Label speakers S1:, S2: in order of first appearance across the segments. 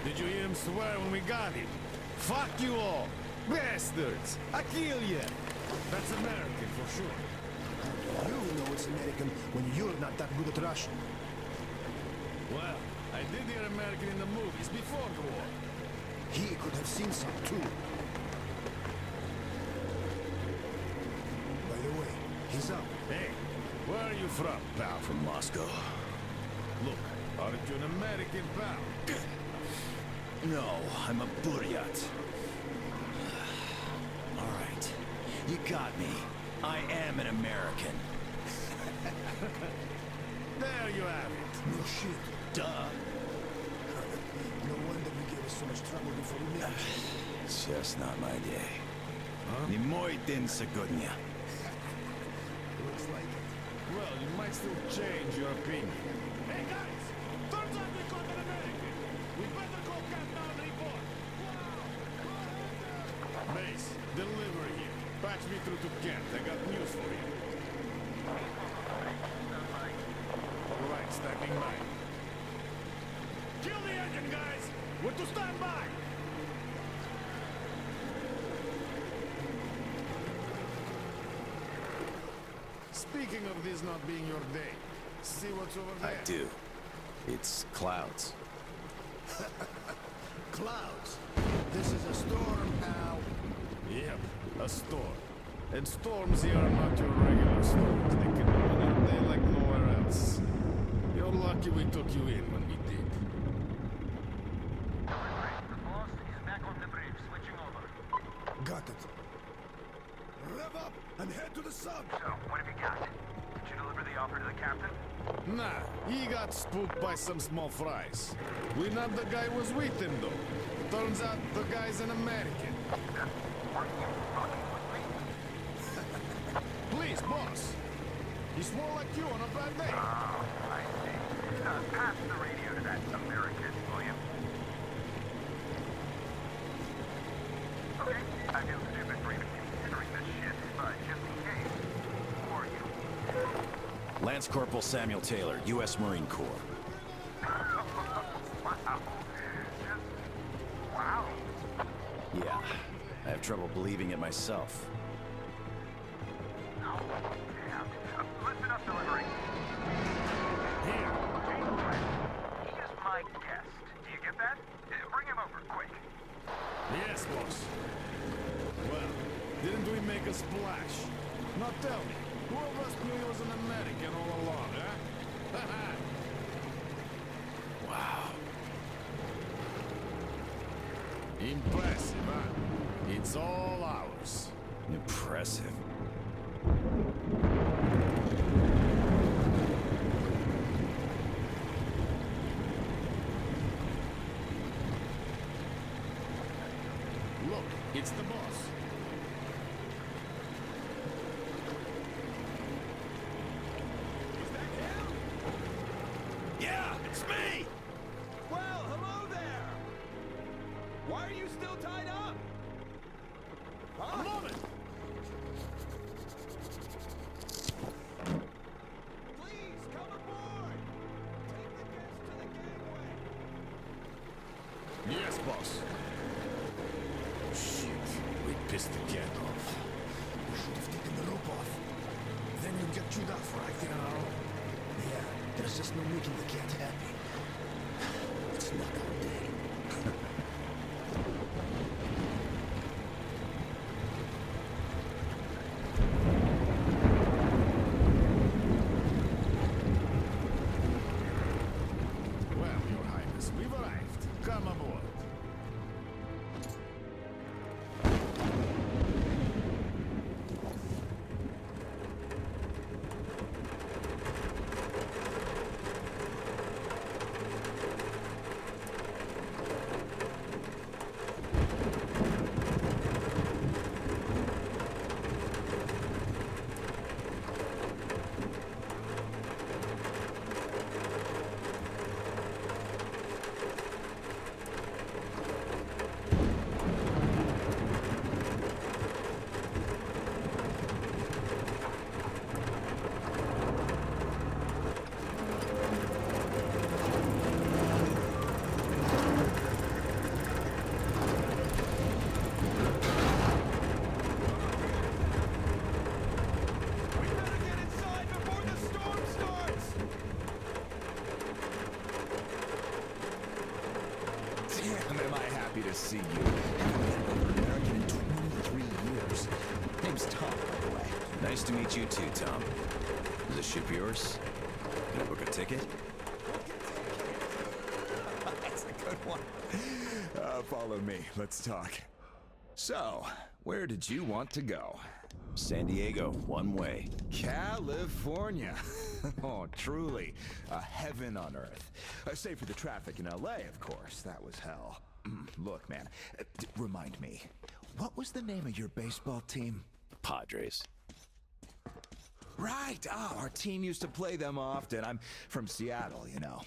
S1: Did you hear him swear when we got him? Fuck you all! Bastards! I kill you! That's American for sure.
S2: You know it's American when you're not that good at Russian.
S1: Well, I did hear American in the movies before the war.
S2: He could have seen some too. By the way, he's up.
S1: Hey, where are you from, pal?
S3: From Moscow.
S1: Look, aren't you an American, pal?
S3: No, I'm a Buryat. All right, you got me. I am an American.
S1: There you have it.
S2: No shit.
S3: Duh.
S2: No wonder we gave us so much trouble before we met.
S3: It's just not my day. Не мой день сегодня.
S2: Looks like it.
S1: Well, you might still change your opinion. Hey, guys! Turns out we caught an American! We better go cat down and report! Mace, delivery here. Patch me through to Kent. I got news for you. All right, standing by. Kill the engine, guys! We're to stand by! Speaking of this not being your day, see what's over there?
S3: I do. It's clouds.
S2: Clouds. This is a storm, pal.
S1: Yep, a storm. And storms here are not your regular storms. They can run all day like nowhere else. You're lucky we took you in when we did.
S4: The boss is back on the bridge, switching over.
S2: Got it. Rev up and head to the sub.
S4: So, what have you got? Did you deliver the offer to the captain?
S1: Nah, he got spooked by some small fries. We not the guy was with him though. Turns out the guy's an American.
S4: Are you fucking with me?
S1: Please, boss. He's more like you on a bad day.
S4: Oh, I see. Pass the radio to that American, will you? Okay, I feel stupid for even considering this shit, but just in case, who are you?
S3: Lance Corporal Samuel Taylor, U.S. Marine Corps.
S4: Wow. Just... wow.
S3: Yeah, I have trouble believing it myself.
S4: Oh, damn. Listen up, delivery.
S1: Here.
S4: He is my guest. Do you get that? Bring him over, quick.
S1: Yes, boss. Well, didn't we make a splash? Now tell me, who of us knew he was an American all along, huh?
S3: Wow.
S1: Impressive, huh? It's all ours.
S3: Impressive.
S1: Look, it's the boss.
S3: Yeah, it's me!
S5: Well, hello there! Why are you still tied up?
S1: A moment!
S5: Please, come aboard! Take the guests to the gangway!
S1: Yes, boss. Shit, we pissed the cat off.
S2: We should have taken the rope off. Then we'd get chewed up for acting on our own. Yeah, there's just no making the cat happy. It's not our day.
S1: Well, Your Highness, we've arrived. Come aboard.
S6: Damn, am I happy to see you. Haven't been over American in 23 years. Name's Tom, by the way.
S3: Nice to meet you too, Tom. Is the ship yours? Can I book a ticket?
S6: That's a good one. Follow me. Let's talk. So, where did you want to go?
S3: San Diego, one way.
S6: California. Oh, truly a heaven on earth. Save for the traffic in LA, of course. That was hell. Look, man, remind me, what was the name of your baseball team?
S3: Padres.
S6: Right. Oh, our team used to play them often. I'm from Seattle, you know.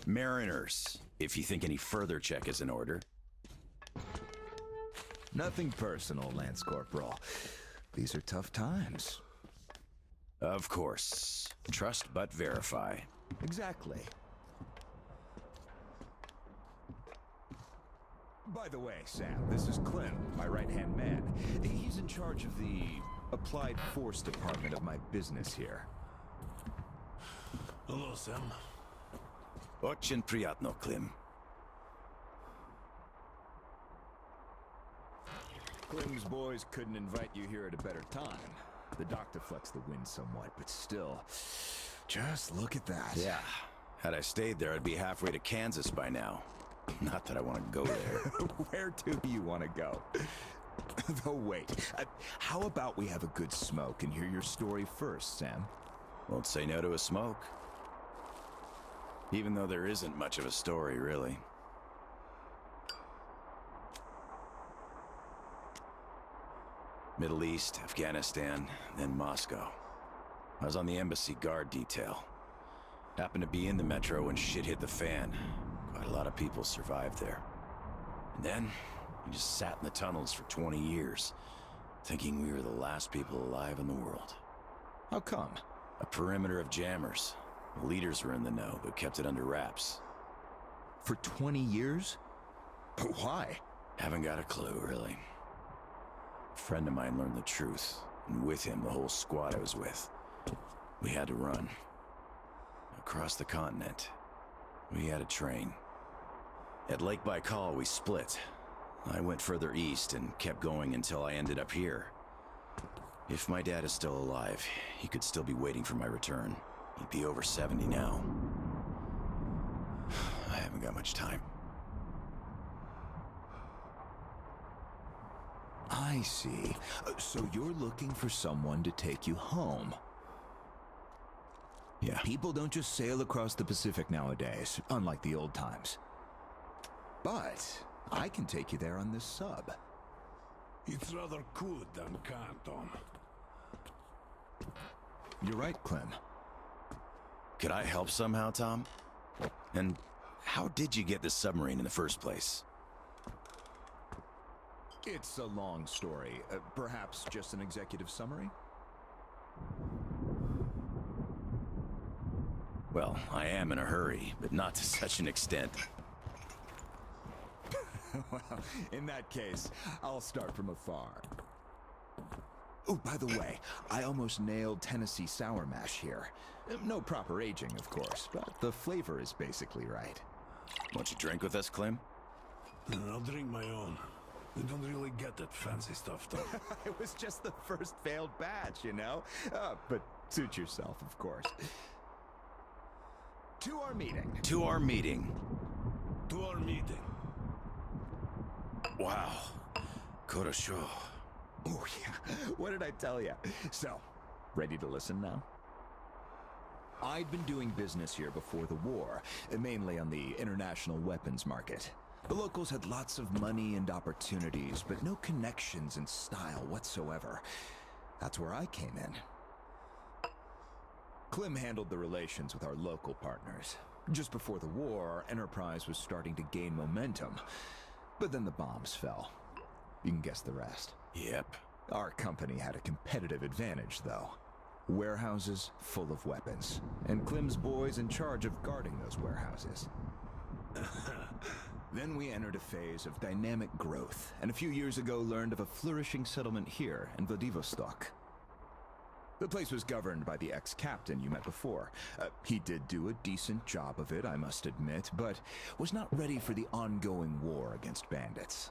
S3: Mariners, if you think any further check is in order.
S6: Nothing personal, Lance Corporal. These are tough times.
S3: Of course. Trust but verify.
S6: Exactly. By the way, Sam, this is Clem, my right-hand man. He's in charge of the Applied Force department of my business here.
S1: Hello, Sam.
S3: Очень приятно, Clem.
S6: Clem's boys couldn't invite you here at a better time. The dock deflects the wind somewhat, but still, just look at that.
S3: Yeah. Had I stayed there, I'd be halfway to Kansas by now. Not that I want to go there.
S6: Where do you want to go? Though wait, how about we have a good smoke and hear your story first, Sam?
S3: Won't say no to a smoke. Even though there isn't much of a story, really. Middle East, Afghanistan, then Moscow. I was on the embassy guard detail. Happened to be in the metro when shit hit the fan. Quite a lot of people survived there. And then, we just sat in the tunnels for 20 years, thinking we were the last people alive in the world.
S6: How come?
S3: A perimeter of jammers. The leaders were in the know, but kept it under wraps.
S6: For 20 years? Why?
S3: Haven't got a clue, really. A friend of mine learned the truth, and with him, the whole squad I was with. We had to run. Across the continent. We had a train. At Lake Baikal, we split. I went further east and kept going until I ended up here. If my dad is still alive, he could still be waiting for my return. He'd be over 70 now. I haven't got much time.
S6: I see. So you're looking for someone to take you home.
S3: Yeah.
S6: People don't just sail across the Pacific nowadays, unlike the old times. But I can take you there on this sub.
S1: It's rather cool than Canton.
S6: You're right, Clem.
S3: Could I help somehow, Tom? And how did you get this submarine in the first place?
S6: It's a long story. Perhaps just an executive summary?
S3: Well, I am in a hurry, but not to such an extent.
S6: Well, in that case, I'll start from afar. Oh, by the way, I almost nailed Tennessee sour mash here. No proper aging, of course, but the flavor is basically right.
S3: Won't you drink with us, Clem?
S1: I'll drink my own. We don't really get that fancy stuff, though.
S6: It was just the first failed batch, you know? But suit yourself, of course. To our meeting.
S3: To our meeting.
S1: To our meeting.
S3: Wow. Korosho.
S6: Oh, yeah. What did I tell you? So, ready to listen now? I'd been doing business here before the war, mainly on the international weapons market. The locals had lots of money and opportunities, but no connections and style whatsoever. That's where I came in. Clem handled the relations with our local partners. Just before the war, our enterprise was starting to gain momentum. But then the bombs fell. You can guess the rest.
S3: Yep.
S6: Our company had a competitive advantage, though. Warehouses full of weapons, and Clem's boys in charge of guarding those warehouses. Then we entered a phase of dynamic growth, and a few years ago learned of a flourishing settlement here in Vladivostok. The place was governed by the ex-captain you met before. He did do a decent job of it, I must admit, but was not ready for the ongoing war against bandits.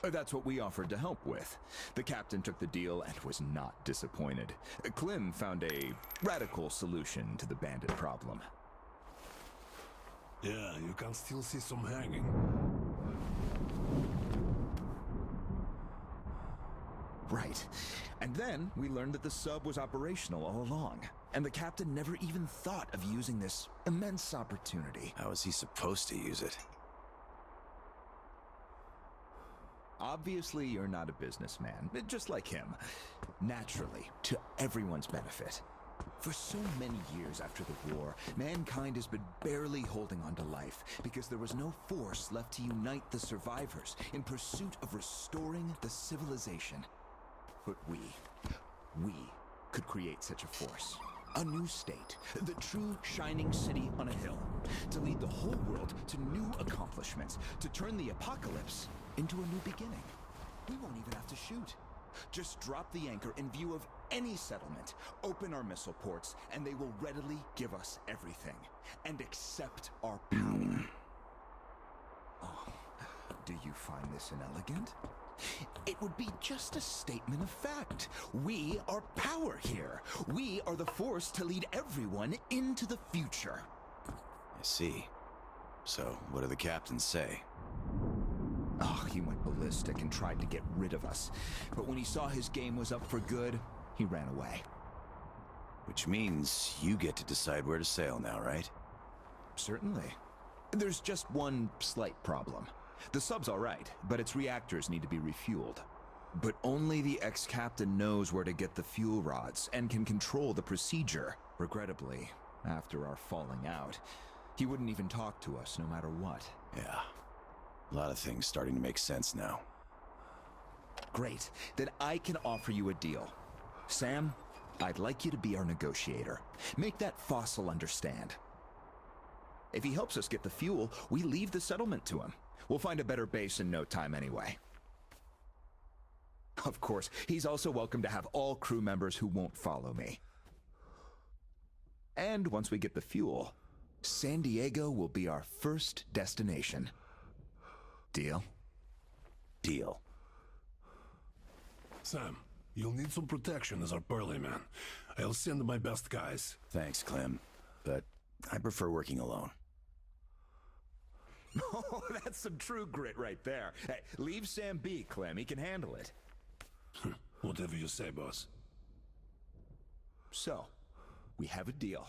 S6: That's what we offered to help with. The captain took the deal and was not disappointed. Clem found a radical solution to the bandit problem.
S2: Yeah, you can still see some hanging.
S6: Right. And then we learned that the sub was operational all along, and the captain never even thought of using this immense opportunity.
S3: How is he supposed to use it?
S6: Obviously, you're not a businessman, just like him. Naturally, to everyone's benefit. For so many years after the war, mankind has been barely holding on to life because there was no force left to unite the survivors in pursuit of restoring the civilization. But we could create such a force. A new state, the true shining city on a hill, to lead the whole world to new accomplishments, to turn the apocalypse into a new beginning. We won't even have to shoot. Just drop the anchor in view of any settlement, open our missile ports, and they will readily give us everything, and accept our power. Oh, do you find this inelegant? It would be just a statement of fact. We are power here. We are the force to lead everyone into the future.
S3: I see. So, what do the captains say?
S6: Oh, he went ballistic and tried to get rid of us. But when he saw his game was up for good, he ran away.
S3: Which means you get to decide where to sail now, right?
S6: Certainly. There's just one slight problem. The sub's all right, but its reactors need to be refueled. But only the ex-captain knows where to get the fuel rods and can control the procedure. Regrettably, after our falling out, he wouldn't even talk to us no matter what.
S3: Yeah. A lot of things starting to make sense now.
S6: Great. Then I can offer you a deal. Sam, I'd like you to be our negotiator. Make that fossil understand. If he helps us get the fuel, we leave the settlement to him. We'll find a better base in no time anyway. Of course, he's also welcome to have all crew members who won't follow me. And once we get the fuel, San Diego will be our first destination. Deal?
S3: Deal.
S2: Sam, you'll need some protection as our burly man. I'll send my best guys.
S3: Thanks, Clem. But I prefer working alone.
S6: Oh, that's some true grit right there. Hey, leave Sam be, Clem. He can handle it.
S2: Whatever you say, boss.
S6: So, we have a deal.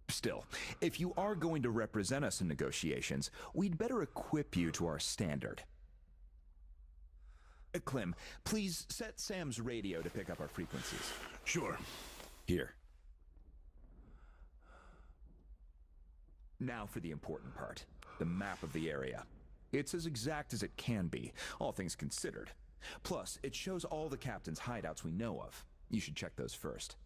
S6: Still, if you are going to represent us in negotiations, we'd better equip you to our standard. Clem, please set Sam's radio to pick up our frequencies.
S2: Sure.
S3: Here.
S6: Now for the important part. The map of the area. It's as exact as it can be, all things considered. Plus, it shows all the captain's hideouts we know of. You should check those first.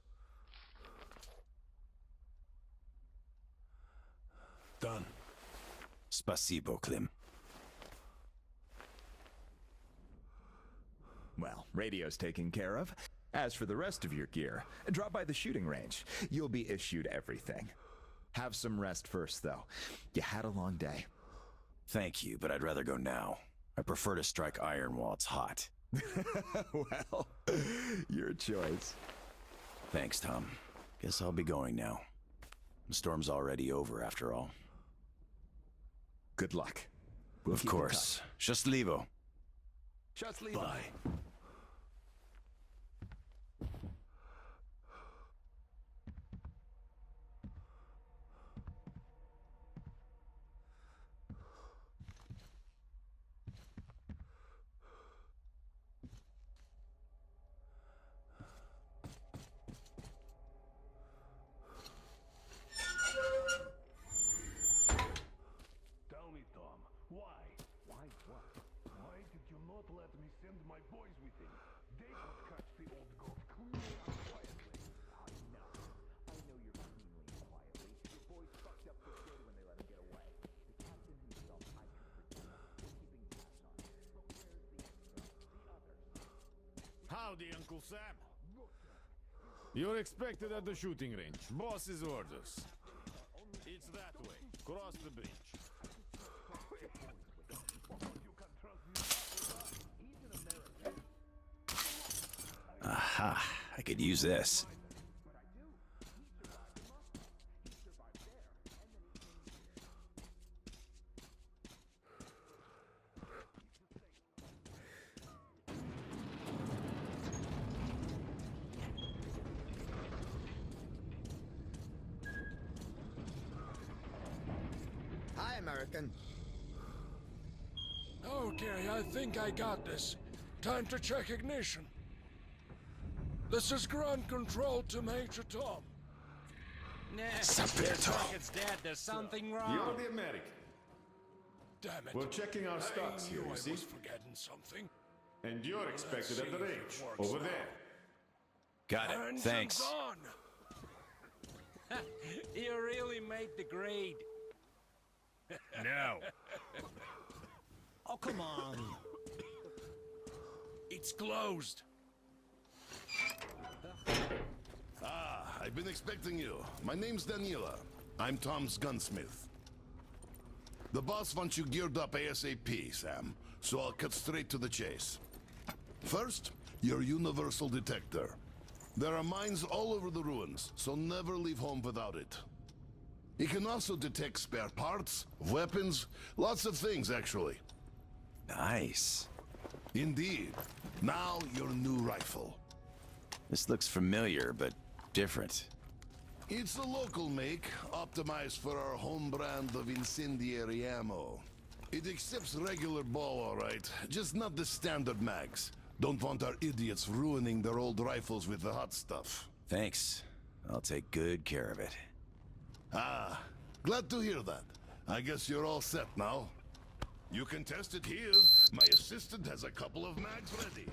S2: Done.
S3: Spasibo, Clem.
S6: Well, radio's taken care of. As for the rest of your gear, drop by the shooting range. You'll be issued everything. Have some rest first, though. You had a long day.
S3: Thank you, but I'd rather go now. I prefer to strike iron while it's hot.
S6: Well, your choice.
S3: Thanks, Tom. Guess I'll be going now. The storm's already over, after all.
S6: Good luck. We'll
S3: Of
S6: keep in
S3: course. Счастливо.
S6: touch. Счастливо.
S2: Bye.
S4: Tell me, Tom, why? Why what? Why did you not let me send my boys
S1: Howdy, Uncle Sam. You're expected at the shooting range. Boss's orders. It's that way. Cross the bridge.
S3: Aha, I could use this.
S2: Hi, American.
S7: Okay, I think I got this. Time to check ignition. This is ground control to Major Tom.
S8: Nah,
S3: Sapperto.
S8: it's dead. There's something wrong.
S1: You're the American.
S7: Damn it.
S1: We're checking our stocks
S7: I
S1: here,
S7: knew
S1: you
S7: I
S1: see?
S7: was forgetting something.
S1: And you're expected at the
S7: see if it
S1: range.
S7: works
S1: Over
S7: now.
S1: there.
S3: Got it.
S7: Engines
S3: Thanks.
S7: on!
S8: You really made the grade.
S1: Now.
S8: Oh, come on.
S7: It's closed.
S9: I've been expecting you. My name's Daniela. I'm Tom's gunsmith. The boss wants you geared up ASAP, Sam, so I'll cut straight to the chase. First, your universal detector. There are mines all over the ruins, so never leave home without it. It can also detect spare parts, weapons, lots of things, actually.
S3: Nice.
S9: Indeed. Now, your new rifle.
S3: This looks familiar, but different.
S9: It's a local make, optimized for our home brand of incendiary ammo. It accepts regular ball, all right, just not the standard mags. Don't want our idiots ruining their old rifles with the hot stuff.
S3: Thanks. I'll take good care of it.
S9: Ah, glad to hear that. I guess you're all set now. You can test it here. My assistant has a couple of mags ready.